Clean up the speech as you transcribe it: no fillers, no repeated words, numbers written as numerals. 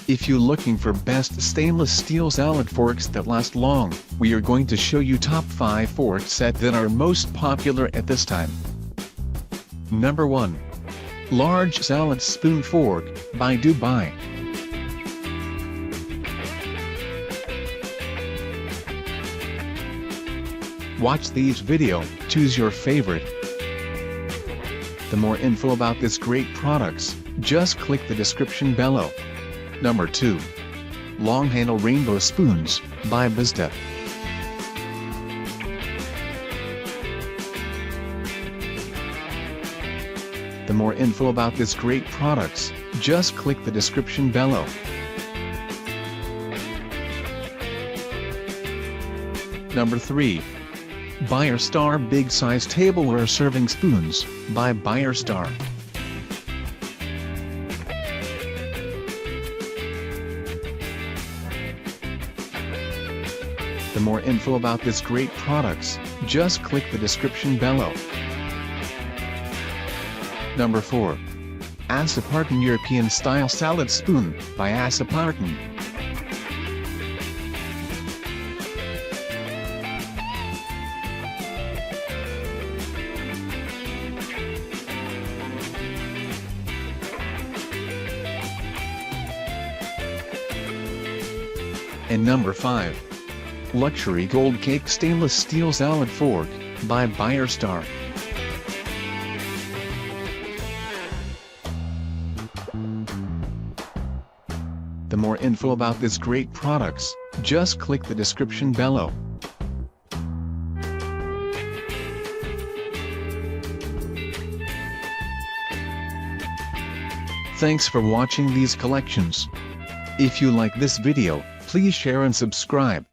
If you're looking for best stainless steel salad forks that last long, we are going to show you top 5 fork set that are most popular at this time. Number 1. Large Salad Spoon Fork, by Dubai. Watch these video, choose your favorite. The more info about this great products, just click the description below. Number 2. Long Handle Rainbow Spoons, by Bizta. The more info about this great products, just click the description below. Number 3. Buyer-Star Big Size Tableware Serving Spoons, by Buyer-Star. The more info about this great products, just click the description below. Number 4. Assaparton European Style Salad Spoon, by Assaparton. And number 5. Luxury Gold Cake Stainless Steel Salad Fork, by Buyer-Star. The more info about this great products, just click the description below. Thanks for watching these collections. If you like this video, please share and subscribe.